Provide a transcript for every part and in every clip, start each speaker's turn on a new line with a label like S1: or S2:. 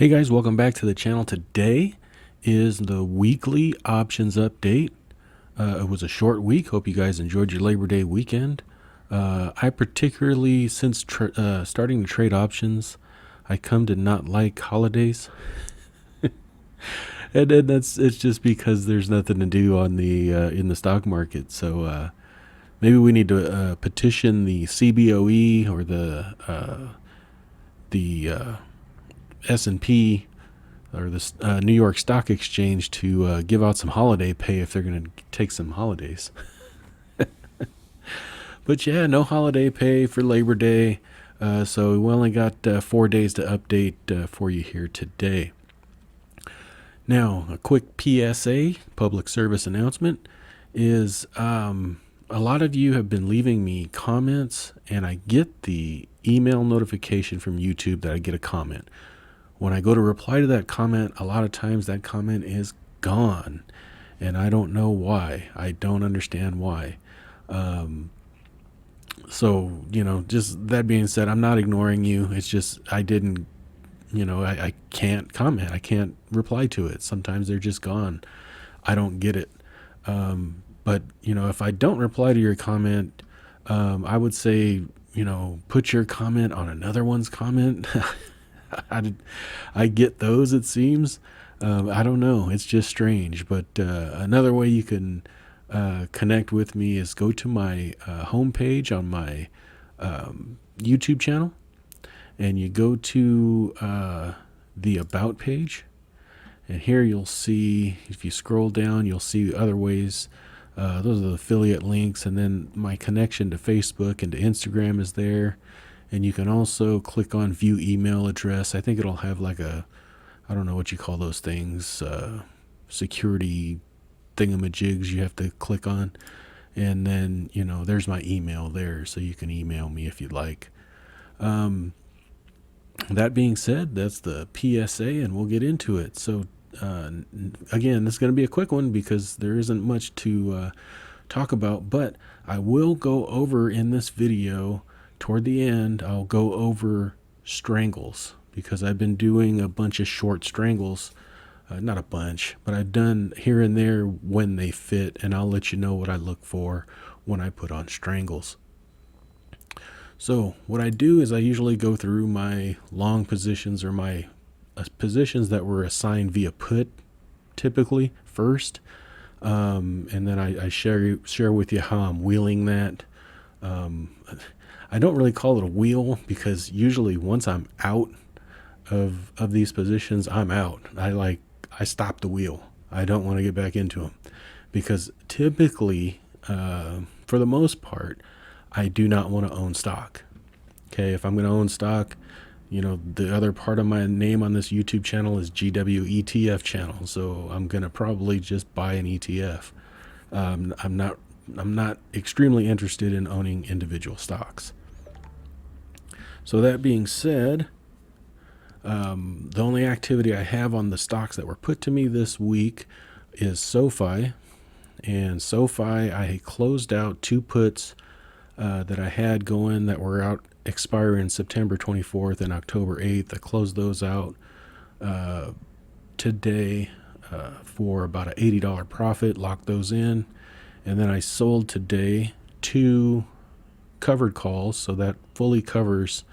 S1: Hey guys, welcome back to the channel. Today is the weekly options update. It was a short week. Hope you guys enjoyed your Labor Day weekend. I particularly, since starting to trade options, I come to not like holidays. And it's just because there's nothing to do on the in the stock market. So maybe we need to petition the CBOE or the S&P or the New York Stock Exchange to give out some holiday pay if they're going to take some holidays. But yeah, no holiday pay for Labor Day. So we only got 4 days to update for you here today. Now, a quick PSA, public service announcement, is a lot of you have been leaving me comments, and I get the email notification from YouTube that I get a comment. When I go to reply to that comment, a lot of times that comment is gone, and I don't know why. I don't understand why. So, just that being said, I'm not ignoring you. It's just I didn't, I can't comment. I can't reply to it. Sometimes they're just gone. I don't get it. But, if I don't reply to your comment, I would say, put your comment on another one's comment. I get those, it seems. I don't know. It's just strange. But another way you can connect with me is go to my homepage on my YouTube channel, and you go to the About page. And here you'll see, if you scroll down, you'll see other ways. Those are the affiliate links. And then my connection to Facebook and to Instagram is there. And you can also click on view email address. I think it'll have like I don't know what you call those things, security thingamajigs you have to click on. And then, there's my email there, so you can email me if you'd like. That being said, that's the PSA, and we'll get into it. So, again, this is going to be a quick one because there isn't much to talk about, but I will go over in this video. Toward the end, I'll go over strangles because I've been doing a bunch of short strangles. Not a bunch, but I've done here and there when they fit, and I'll let you know what I look for when I put on strangles. So what I do is I usually go through my long positions or my positions that were assigned via put typically first, and then I share with you how I'm wheeling that. I don't really call it a wheel because usually once I'm out of these positions, I'm out. I stop the wheel. I don't want to get back into them because typically, for the most part, I do not want to own stock. Okay, if I'm going to own stock, the other part of my name on this YouTube channel is GWETF channel, so I'm going to probably just buy an ETF. I'm not extremely interested in owning individual stocks. So that being said, the only activity I have on the stocks that were put to me this week is SoFi. And SoFi, I closed out 2 puts that I had going that were out expiring September 24th and October 8th. I closed those out today for about an $80 profit, locked those in. And then I sold today 2 covered calls, so that fully covers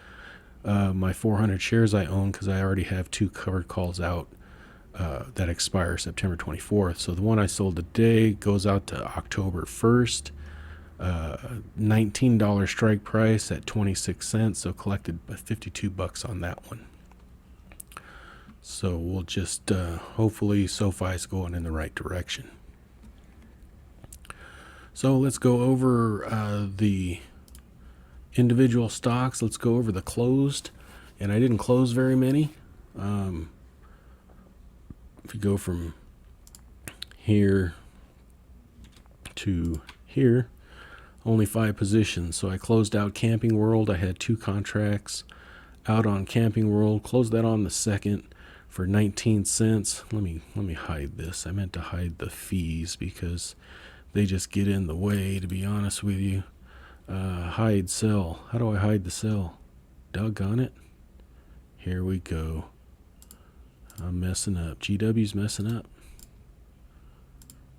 S1: my 400 shares I own because I already have 2 covered calls out that expire September 24th. So the one I sold today goes out to October 1st, $19 strike price at 26 cents, so collected $52 on that one. So we'll just hopefully SoFi's going in the right direction. So let's go over the individual stocks. Let's go over the closed, and I didn't close very many. If you go from here to here, only 5 positions. So I closed out Camping World. I had 2 contracts out on Camping World. Closed that on the 2nd for 19 cents. Let me hide this. I meant to hide the fees because they just get in the way, to be honest with you. Hide sell. How do I hide the sell? Doggone it. Here we go. I'm messing up. GW's messing up.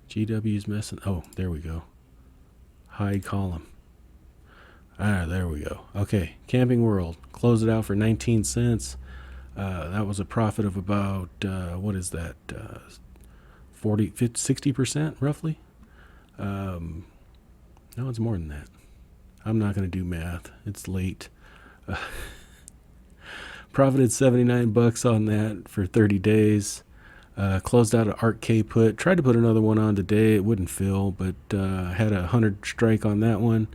S1: GW's messing. Oh, there we go. Hide column. There we go. Okay, Camping World. Closed it out for 19 cents. That was a profit of about, what is that? 40, 50, 60% roughly? No, it's more than that. I'm not going to do math. It's late. Profited $79 on that for 30 days. Closed out an Arc K put. Tried to put another one on today. It wouldn't fill, but had a 100 strike on that one.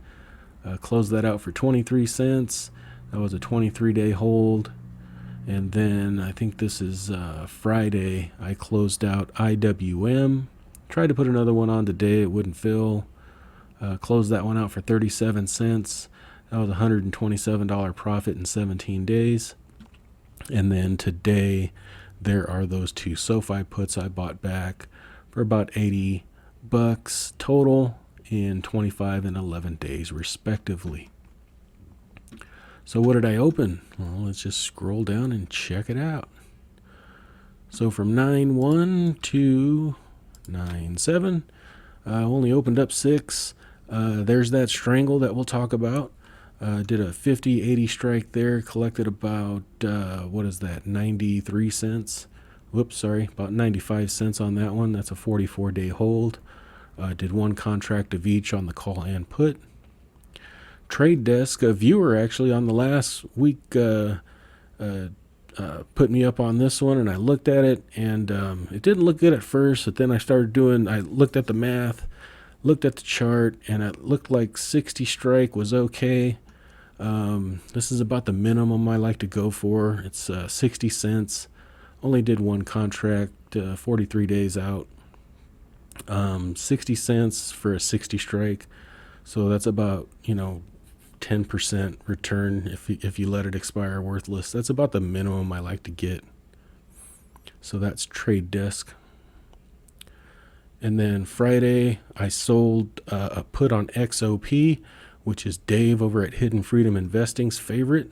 S1: Closed that out for 23 cents. That was a 23-day hold. And then I think this is Friday. I closed out IWM. Tried to put another one on today. It wouldn't fill. Closed that one out for 37 cents. That was a $127 profit in 17 days. And then today, there are those two SoFi puts I bought back for about $80 total in 25 and 11 days, respectively. So what did I open? Well, let's just scroll down and check it out. So from 9.1 to 9.7, only opened up 6. There's that Strangle that we'll talk about. Did a 50-80 strike there, collected about, 93 cents. Whoops, sorry, about 95 cents on that one. That's a 44-day hold. Did one contract of each on the call and put. Trade Desk, a viewer actually on the last week put me up on this one, and I looked at it, and it didn't look good at first, but then I looked at the math, looked at the chart, and it looked like 60 strike was okay. This is about the minimum I like to go for. It's 60 cents. Only did one contract, 43 days out. 60 cents for a 60 strike. So that's about, 10% return if you let it expire worthless. That's about the minimum I like to get. So that's Trade Desk. And then Friday, I sold a put on XOP, which is Dave over at Hidden Freedom Investing's favorite.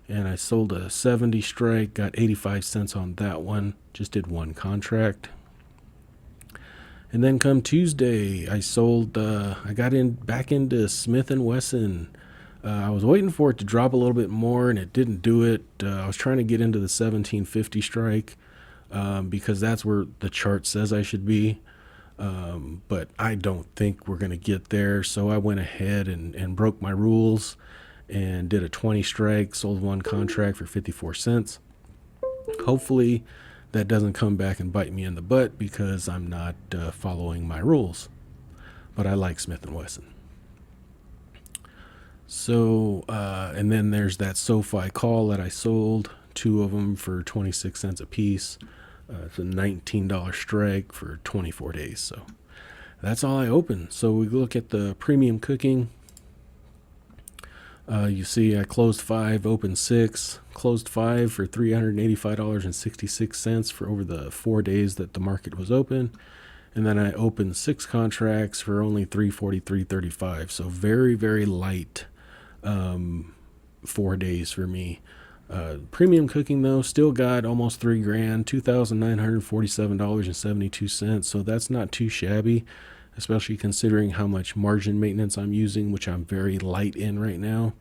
S1: And I sold a 70 strike, got 85 cents on that one. Just did one contract. And then come Tuesday, I sold, I got back into Smith & Wesson. I was waiting for it to drop a little bit more, and it didn't do it. I was trying to get into the 1750 strike because that's where the chart says I should be. But I don't think we're going to get there. So I went ahead and broke my rules and did a 20 strike, sold one contract for 54 cents. Hopefully that doesn't come back and bite me in the butt because I'm not following my rules. But I like Smith & Wesson. So, and then there's that SoFi call that I sold, 2 of them for 26 cents a piece. It's a $19 strike for 24 days. So that's all I opened. So we look at the premium cooking. You see I closed 5, opened 6, closed 5 for $385.66 for over the 4 days that the market was open. And then I opened 6 contracts for only $343.35. So very, very light 4 days for me. Premium cooking though still got almost $3,000, $2,947.72. So that's not too shabby, especially considering how much margin maintenance I'm using, which I'm very light in right now.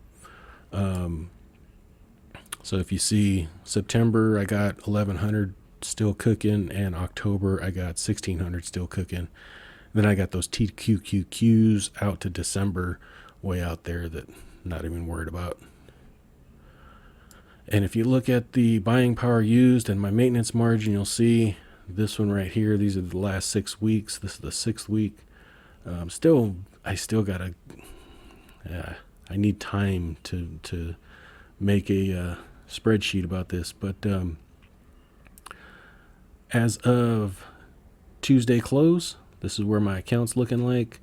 S1: So if you see September, I got 1,100 still cooking, and October I got 1,600 still cooking. Then I got those TQQQs out to December way out there that I'm not even worried about. And if you look at the buying power used and my maintenance margin, you'll see this one right here. These are the last 6 weeks. This is the 6th week. I still gotta, I need time to make a spreadsheet about this. But as of Tuesday close, this is where my account's looking like.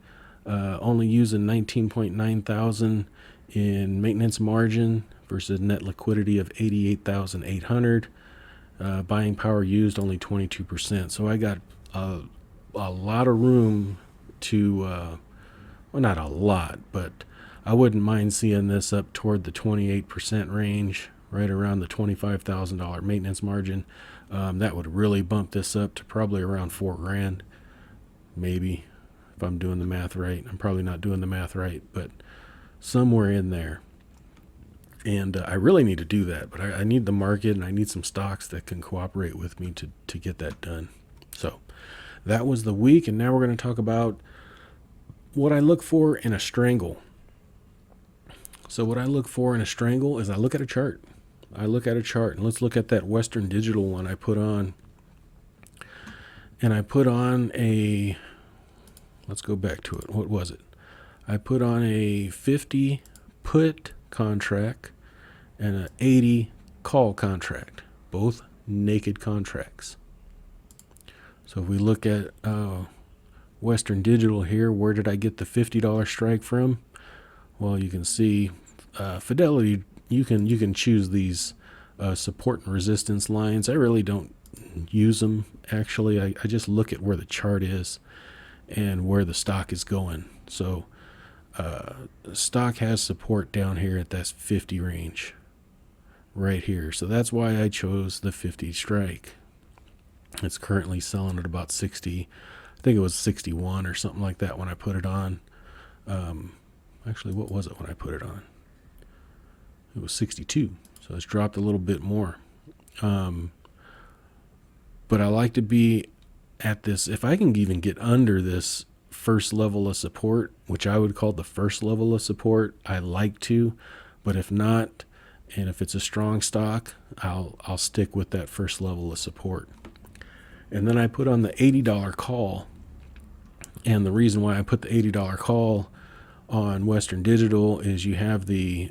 S1: Only using 19.9 thousand in maintenance margin versus net liquidity of 88,800. Buying power used only 22%. So I got a lot of room to, well, not a lot, but I wouldn't mind seeing this up toward the 28% range right around the $25,000 maintenance margin. That would really bump this up to probably around $4,000, maybe, if I'm doing the math right. I'm probably not doing the math right, but somewhere in there. And I really need to do that, but I need the market, and I need some stocks that can cooperate with me to get that done. So that was the week, and now we're going to talk about what I look for in a strangle. So what I look for in a strangle is I look at a chart. And let's look at that Western Digital one I put on. And I put on let's go back to it. What was it? I put on a 50 put contract and an 80 call contract, both naked contracts. So if we look at Western Digital here, where did I get the $50 strike from? Well, you can see Fidelity. You can choose these support and resistance lines. I really don't use them, actually. I just look at where the chart is and where the stock is going. So the stock has support down here at that 50 range right here. So that's why I chose the 50 strike. It's currently selling at about 60. I think it was 61 or something like that when I put it on. Actually, what was it when I put it on? It was 62. So it's dropped a little bit more. But I like to be at this. If I can even get under this first level of support, which I would call the first level of support, I like to. But if not, and if it's a strong stock, I'll stick with that first level of support. And then I put on the $80 call. And the reason why I put the $80 call on Western Digital is you have the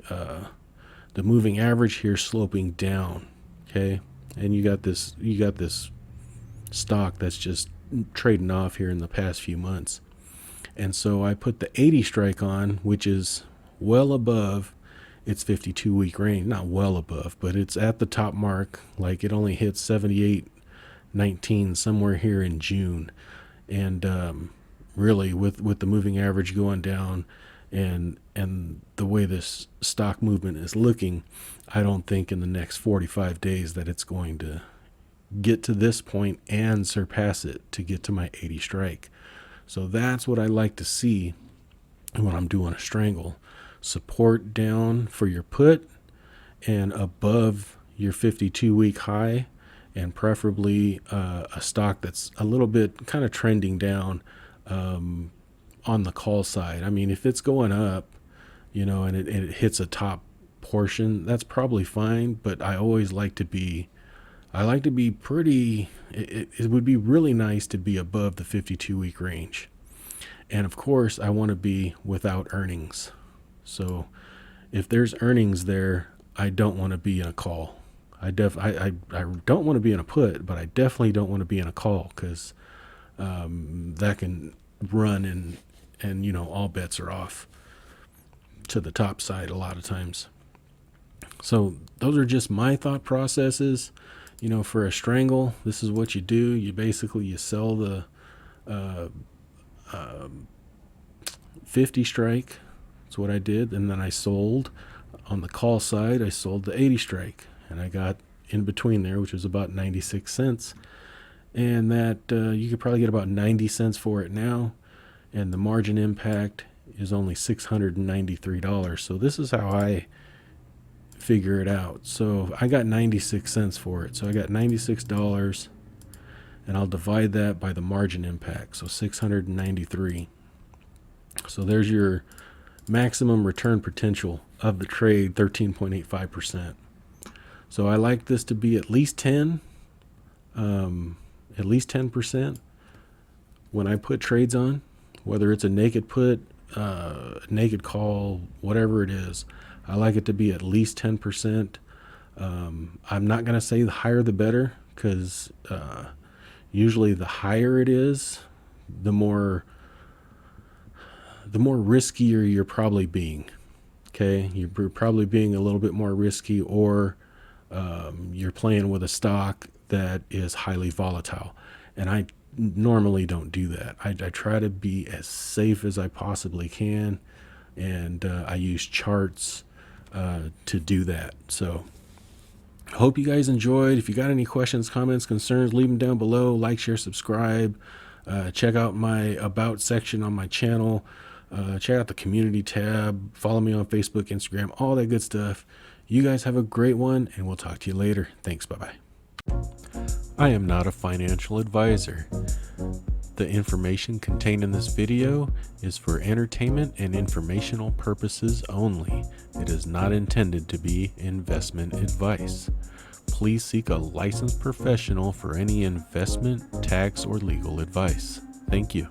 S1: moving average here sloping down, okay? And you got this stock that's just trading off here in the past few months. And so I put the 80 strike on, which is well above its 52-week range. Not well above, but it's at the top mark. Like, it only hit 78.19 somewhere here in June. And really, with the moving average going down and the way this stock movement is looking, I don't think in the next 45 days that it's going to get to this point and surpass it to get to my 80 strike. So that's what I like to see when I'm doing a strangle. Support down for your put and above your 52-week high, and preferably a stock that's a little bit kind of trending down on the call side. I mean, if it's going up, and it hits a top portion, that's probably fine. But I always like to be pretty, it would be really nice to be above the 52-week range. And of course, I want to be without earnings. So if there's earnings there, I don't want to be in a call. I don't want to be in a put, but I definitely don't want to be in a call, because that can run and all bets are off to the top side a lot of times. So those are just my thought processes. For a strangle, this is what you do. You sell the 50 strike. That's what I did. And then I sold on the call side. I sold the 80 strike, and I got in between there, which was about 96 cents. And that you could probably get about 90 cents for it now. And the margin impact is only $693. So this is how I figure it out. So I got 96 cents for it. So I got $96, and I'll divide that by the margin impact. So 693. So there's your maximum return potential of the trade, 13.85%. So I like this to be at least 10%. When I put trades on, whether it's a naked put, naked call, whatever it is, I like it to be at least 10%. I'm not going to say the higher the better, because usually the higher it is, the more riskier you're probably being. Okay, you're probably being a little bit more risky, or you're playing with a stock that is highly volatile. And I normally don't do that. I try to be as safe as I possibly can, and I use charts to do that. So Hope you guys enjoyed. If you got any questions, comments, concerns, leave them down below. Like, share, subscribe. Check out my About section on my channel. Check out the community tab. Follow me on Facebook, Instagram, all that good stuff. You guys have a great one, and we'll talk to you later. Thanks. Bye-bye. I am not a financial advisor. The information contained in this video is for entertainment and informational purposes only. It is not intended to be investment advice. Please seek a licensed professional for any investment, tax, or legal advice. Thank you.